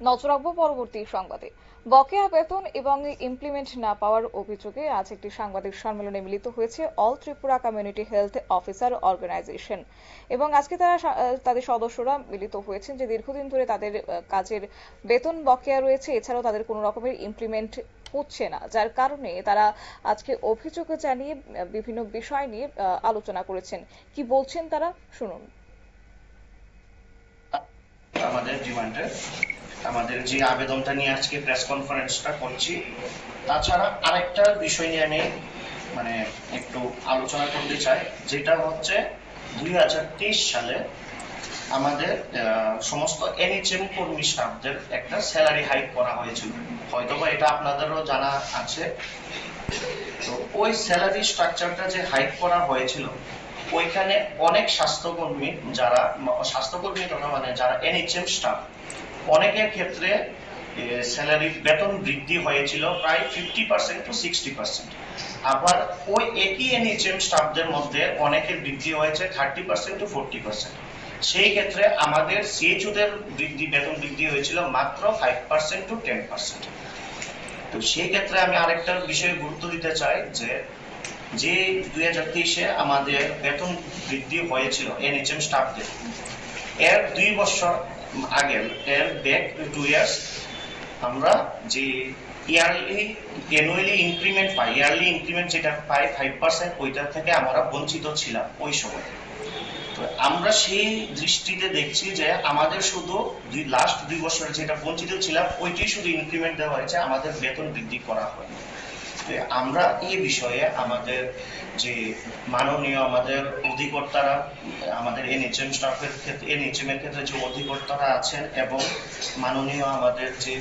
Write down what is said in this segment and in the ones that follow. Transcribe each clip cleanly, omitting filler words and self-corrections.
নজর রাখবো পরবর্তী সংবাদে। বকেয়া বেতন এবং ইমপ্লিমেন্ট না পাওয়ার অভিযোগে আজ একটি সাংবাদিক সম্মেলনে মিলিত হয়েছে all Tripura community health officer organisation এবং আজকে তারা তাদের সদস্যরা মিলিত হয়েছেন যে দীর্ঘদিন ধরে তাদের কাজের বেতন বকেয়া রয়েছে, এছাড়াও তাদের কোনো রকমের ইমপ্লিমেন্ট হচ্ছে না, যার কারণে তারা আজকে অভিযোগ জানিয়ে বিভিন্ন বিষয় নিয়ে আলোচনা করেছেন। কি বলছেন তারা, শুনুন। আমাদের ডিমান্ডে আমাদের যে আবেদনটা নিয়ে আজকে প্রেস কনফারেন্সটা করছি, তাছাড়া আরেকটা বিষয় নিয়ে আমি একটু আলোচনা করতে চাই, যেটা হচ্ছে 2023 সালে আমাদের সমস্ত এনএইচএম কর্মী স্টাফদের একটা স্যালারি হাইক করা হয়েছিল, হয়তোবা এটা আপনাদেরও জানা আছে। তো ওই স্যালারি স্ট্রাকচারটা যে হাইক করা হয়েছিল, ওইখানে অনেক স্বাস্থ্যকর্মী তথা যারা এনএইচএম স্টাফ, অনেকের ক্ষেত্রে স্যালারি বেতন বৃদ্ধি হয়েছিল প্রায় 50% to 60%। আবার ওই একই এনএইচএম স্টাফদের মধ্যে অনেকের বৃদ্ধি হয়েছে 30% to 40%। সেই ক্ষেত্রে আমাদের সিএইচওদের বেতন বৃদ্ধি হয়েছিল মাত্র 5% to 10%। তো সেই ক্ষেত্রে আমি আরেকটা বিষয়ে গুরুত্ব দিতে চাই যে 2023-এ আমাদের বেতন বৃদ্ধি হয়েছিল এনএইচএম স্টাফদের, এর 2 বছর আগে, এর ব্যাক 2 ইয়ার্স, আমরা যে অ্যানুয়ালি ইনক্রিমেন্ট পাই, ইয়ারলি ইনক্রিমেন্ট যেটা পাই 5%, ওইটা থেকে আমরা বঞ্চিত ছিলাম ওই সময়। তো আমরা সেই দৃষ্টিতে দেখছি যে আমাদের শুধু লাস্ট 2 বছর যেটা বঞ্চিত ছিলাম, ওইটাই শুধু ইনক্রিমেন্ট দেওয়া হয়েছে, আমাদের বেতন বৃদ্ধি করা হয়নি। আমরা এই বিষয়ে আমাদের যে মাননীয় আমাদের অধিকর্তারা, আমাদের এনএইচএম স্টাফের ক্ষেত্রে, এনএইচএম এর ক্ষেত্রে যে অধিকর্তারা আছেন এবং মাননীয় আমাদের যে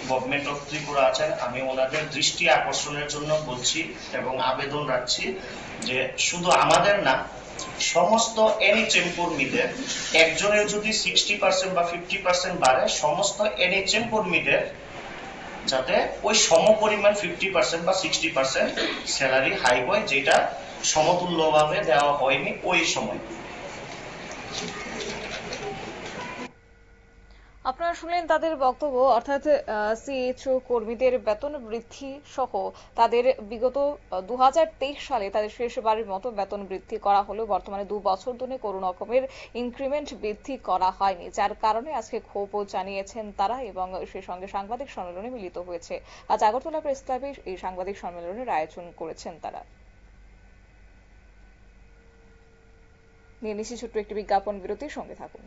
গভর্নমেন্ট অফ ত্রিপুরা আছেন, আমি ওনাদের দৃষ্টি আকর্ষণের জন্য বলছি এবং আবেদন রাখছি যে শুধু আমাদের না, সমস্ত এনএইচএম কর্মীদের একজনের যদি 60% বা 50% বাড়ে, সমস্ত এনএইচএম কর্মীদের যাতে ওই সমপরিমাণ 50% বা 60% স্যালারি হাইক হয়, যেটা সমতুল্যভাবে দেওয়া হয়নি ওই সময়। আপনারা শুনলেন তাদের বক্তব্য, অর্থাৎ সিএইচও কর্মীদের বেতন বৃদ্ধি সহ তাদের বিগত 2023 সালে তাদের শেষবারের মতো বেতন বৃদ্ধি করা হলেও বর্তমানে 2 বছর ধরে কোনো রকমের ইনক্রিমেন্ট বৃদ্ধি করা হয়নি, যার কারণে আজকে ক্ষোভও জানিয়েছেন তারা এবং সেই সঙ্গে সাংবাদিক সম্মেলনে মিলিত হয়েছে। আজ আগরতলা প্রেস ক্লাবে এই সাংবাদিক সম্মেলনের আয়োজন করেছেন তারা। নিয়ে নিচ্ছি ছোট্ট একটি বিজ্ঞাপন বিরতির, সঙ্গে থাকুন।